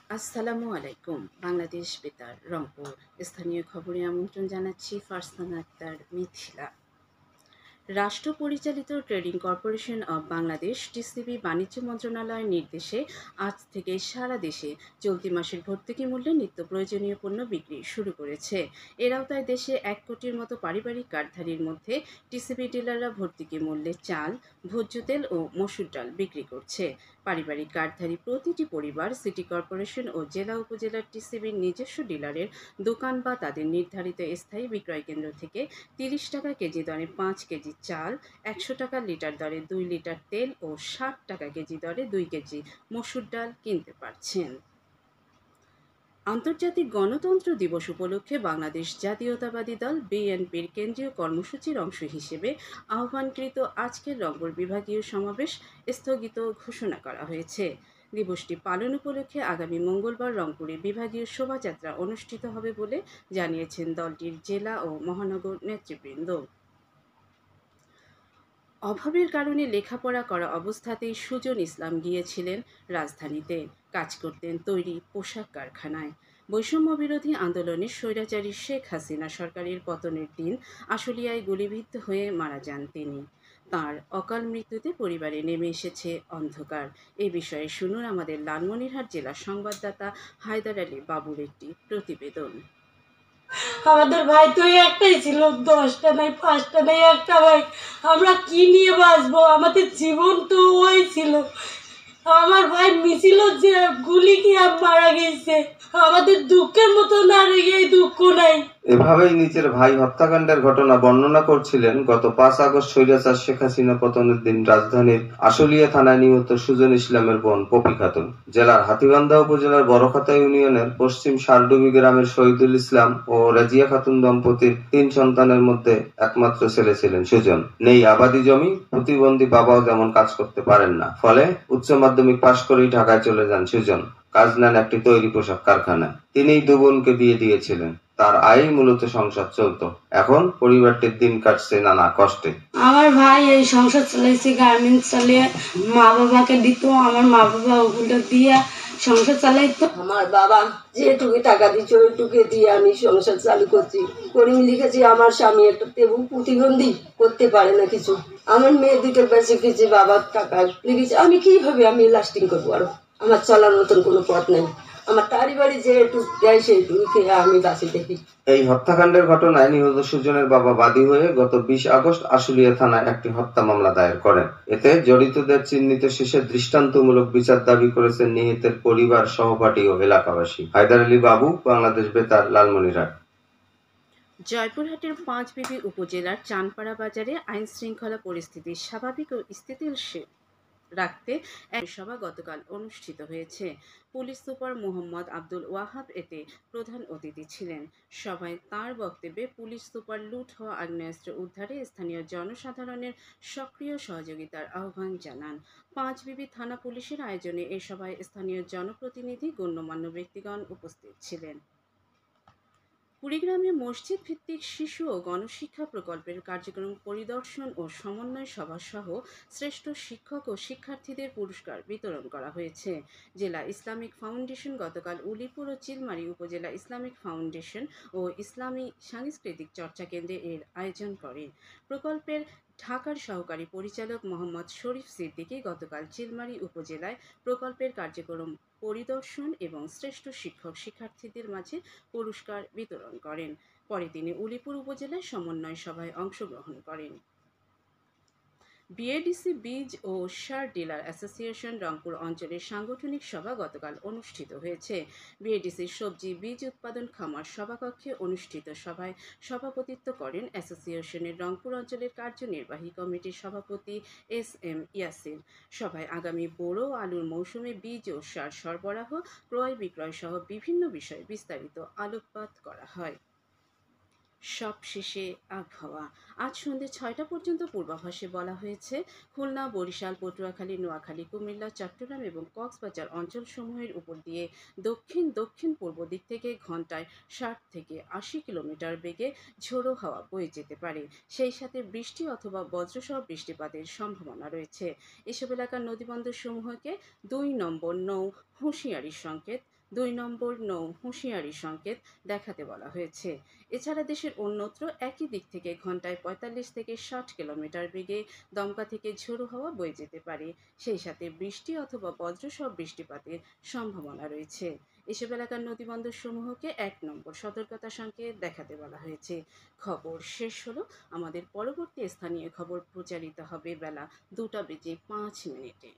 আসসালামু আলাইকুম। বাংলাদেশ বেতার রংপুর স্থানীয় খবরে আমন্ত্রণ জানাচ্ছি ফারসানা আক্তার মিথিলা। রাষ্ট্র পরিচালিত trading corporation of Bangladesh TCB বাণিজ্য মন্ত্রণালয়ের নির্দেশে আজ থেকে সারা দেশে চলতি মাসের ভর্তুকি মূল্যে নিত্য প্রয়োজনীয় পণ্য বিক্রি শুরু করেছে। এর আওতায় দেশে ১ কোটির মতো পারিবারিক কার্ডধারীর মধ্যে টিসিবি ডিলাররা ভর্তুকি মূল্যে চাল, ভোজ্য তেল ও মসুর ডাল বিক্রি করছে। পারিবারিক কার্ডধারী প্রতিটি পরিবার সিটি কর্পোরেশন ও জেলা উপজেলার টিসিবির নিজস্ব ডিলারের দোকান বা তাদের নির্ধারিত স্থায়ী বিক্রয় কেন্দ্র থেকে ৩০ টাকা কেজি দরে ৫ কেজি চাল, ১০০ টাকা লিটার দরে ২ লিটার তেল ও ৬০ টাকা কেজি দরে ২ কেজি মসুর ডাল কিনতে পারছেন। আন্তর্জাতিক গণতন্ত্র দিবস উপলক্ষে বাংলাদেশ জাতীয়তাবাদী দল বিএনপির কেন্দ্রীয় কর্মসূচির অংশ হিসেবে আহ্বানকৃত আজকের রংপুর বিভাগীয় সমাবেশ স্থগিত ঘোষণা করা হয়েছে। দিবসটি পালন উপলক্ষে আগামী মঙ্গলবার রংপুরে বিভাগীয় শোভাযাত্রা অনুষ্ঠিত হবে বলে জানিয়েছেন দলটির জেলা ও মহানগর নেতৃবৃন্দ। অভাবের কারণে লেখাপড়া করা অবস্থাতেই সুজন ইসলাম গিয়েছিলেন রাজধানীতে। কাজ করতেন তৈরি পোশাক কারখানায়। বৈষম্য বিরোধী আন্দোলনে স্বৈরাচারী শেখ হাসিনা সরকারের পতনের দিন আশুলিয়ায় গুলিবিদ্ধ হয়ে মারা যান তিনি। তাঁর অকাল মৃত্যুতে পরিবারে নেমে এসেছে অন্ধকার। এ বিষয়ে শুনুন আমাদের লালমনিরহাট জেলা সংবাদদাতা হায়দার আলী বাবুর একটি প্রতিবেদন। আমাদের ভাই তো একটাই ছিল, 10টা নাই 5টা নাই একটা ভাই। আমরা কি নিয়ে বাঁচবো? আমাদের জীবন তো ওই ছিল। আমার ভাই মিছিল যে গুলি খেয়ে মারা গেছে। আমাদের দুঃখের মতো না রেগে দুঃখ নাই। এভাবেই নিজের ভাই হত্যাকাণ্ডের ঘটনা বর্ণনা করছিলেন গত 5 আগস্ট স্বৈরাচার শেখ হাসিনা পতনের দিন রাজধানীর আশুলিয়া থানায় নিহত সুজন ইসলামের বোন পপি খাতুন। জেলার হাতীবান্ধা উপজেলার বড়খাতা ইউনিয়নের পশ্চিম শালডুবি গ্রামের শহীদুল ইসলাম ও রাজিয়া খাতুন দম্পতির 3 সন্তানের মধ্যে একমাত্র ছেলে ছিলেন সুজন। নেই আবাদি জমি, প্রতিবন্ধী বাবাও তেমন কাজ করতে পারেন না। ফলে উচ্চ মাধ্যমিক পাশ করেই ঢাকায় চলে যান সুজন। কাজ নেন একটি তৈরি পোশাক কারখানায়। তিনিই দু বোনকে বিয়ে দিয়েছিলেন। তার আয়ই মূলত সংসার চলত। এখন পরিবারটির দিন কাটছে নানা কষ্টে। আমার ভাই এই সংসার চালাইছে, গার্মেন্টস চালিয়ে মা বাবাকে দিত। আমার মা বাবা ওগুলো দিয়ে সংসার চালাইতো। আমার বাবা যেটুকু টাকা দিচ্ছে ওইটুকু দিয়ে আমি সংসার চালু করছি। করিম লিখেছি আমার স্বামী একটা তেবু প্রতিবন্ধী, করতে পারে না কিছু। আমার মেয়ে দুটো বেঁচে গেছে বাবার টাকা লিখেছে। আমি কিভাবে আমি লাস্টিং করবো? আরো আমার চলার মতন কোনো পথ নেই। আমার তারি বাড়ি যে একটু দেয় সেইটুকু খেয়ে আমি বাঁচি দেখি। এই হত্যাকাণ্ডের ঘটনায় নিহত সুজনের বাবা বাদী হয়ে গত 20 আগস্ট আশুলিয়া থানায় একটি হত্যা মামলা দায়ের করেন। এতে জড়িতদের চিহ্নিত শেষে দৃষ্টান্তমূলক বিচার দাবি করেছেন নিহতের পরিবার, সহপাঠী ও এলাকাবাসী। হায়দার আলী বাবু, বাংলাদেশ বেতার, লালমনিরহাট। জয়পুরহাটের পাঁচবিবি উপজেলার চানপাড়া বাজারে আইন শৃঙ্খলা পরিস্থিতি স্বাভাবিক ও স্থিতিশীল রাখতে এক সভা গতকাল অনুষ্ঠিত হয়েছে। পুলিশ সুপার মোহাম্মদ আব্দুল ওয়াহাব এতে প্রধান অতিথি ছিলেন। সভায় তাঁর বক্তব্যে পুলিশ সুপার লুট হওয়া আগ্নেয়াস্ত্র উদ্ধারে স্থানীয় জনসাধারণের সক্রিয় সহযোগিতার আহ্বান জানান। পাঁচবিবি থানা পুলিশের আয়োজনে এ সভায় স্থানীয় জনপ্রতিনিধি, গণ্যমান্য ব্যক্তিগণ উপস্থিত ছিলেন। কুড়িগ্রামে মসজিদ ভিত্তিক শিশু ও গণশিক্ষা প্রকল্পের কার্যক্রম পরিদর্শন ও সমন্বয় সভা সহ শ্রেষ্ঠ শিক্ষক ও শিক্ষার্থীদের পুরস্কার বিতরণ করা হয়েছে। জেলা ইসলামিক ফাউন্ডেশন গতকাল উলিপুর ও চিলমারী উপজেলা ইসলামিক ফাউন্ডেশন ও ইসলামী সাংস্কৃতিক চর্চা কেন্দ্রে এর আয়োজন করে। প্রকল্পের ঢাকার সহকারী পরিচালক মোহাম্মদ শরীফ সিদ্দিকী গতকাল চিলমারী উপজেলায় প্রকল্পের কার্যক্রম পরিদর্শন এবং শ্রেষ্ঠ শিক্ষক শিক্ষার্থীদের মাঝে পুরস্কার বিতরণ করেন। পরে তিনি উলিপুর উপজেলায় সমন্বয় সভায় অংশগ্রহণ করেন। বিএডিসি বীজ ও সার ডিলার অ্যাসোসিয়েশন রংপুর অঞ্চলের সাংগঠনিক সভা গতকাল অনুষ্ঠিত হয়েছে। বিএডিসির সবজি বীজ উৎপাদন খামার সভাকক্ষে অনুষ্ঠিত সভায় সভাপতিত্ব করেন অ্যাসোসিয়েশনের রংপুর অঞ্চলের কার্যনির্বাহী কমিটির সভাপতি এস.এম. ইয়াসির। সভায় আগামী বোরো আলুর মৌসুমে বীজ ও সার সরবরাহ, ক্রয় বিক্রয় সহ বিভিন্ন বিষয়ে বিস্তারিত আলোকপাত করা হয়। সবশেষে আবহাওয়া। আজ সন্ধ্যে 6টা পর্যন্ত পূর্বাভাসে বলা হয়েছে, খুলনা, বরিশাল, পটুয়াখালী, নোয়াখালী, কুমিল্লা, চট্টগ্রাম এবং কক্সবাজার অঞ্চলসমূহের উপর দিয়ে দক্ষিণ পূর্ব দিক থেকে ঘন্টায় 60 থেকে 80 কিলোমিটার বেগে ঝোড়ো হাওয়া বয়ে যেতে পারে। সেই সাথে বৃষ্টি অথবা বজ্রসহ বৃষ্টিপাতের সম্ভাবনা রয়েছে। এসব এলাকার নদীবন্দরসমূহকে 2 নম্বর নৌ হুঁশিয়ারির সংকেত 2 নম্বর নৌ হুঁশিয়ারি সংকেত দেখাতে বলা হয়েছে। এছাড়া দেশের অন্যত্র একই দিক থেকে ঘন্টায় 45 থেকে 60 কিলোমিটার বেগে দমকা থেকে ঝোড়ো হাওয়া বয়ে যেতে পারে। সেই সাথে বৃষ্টি অথবা বজ্রসহ বৃষ্টিপাতের সম্ভাবনা রয়েছে। এসব এলাকার নদীবন্দরসমূহকে 1 নম্বর সতর্কতা সংকেত দেখাতে বলা হয়েছে। খবর শেষ হলো। আমাদের পরবর্তী স্থানীয় খবর প্রচারিত হবে বেলা 2টা বেজে 5 মিনিটে।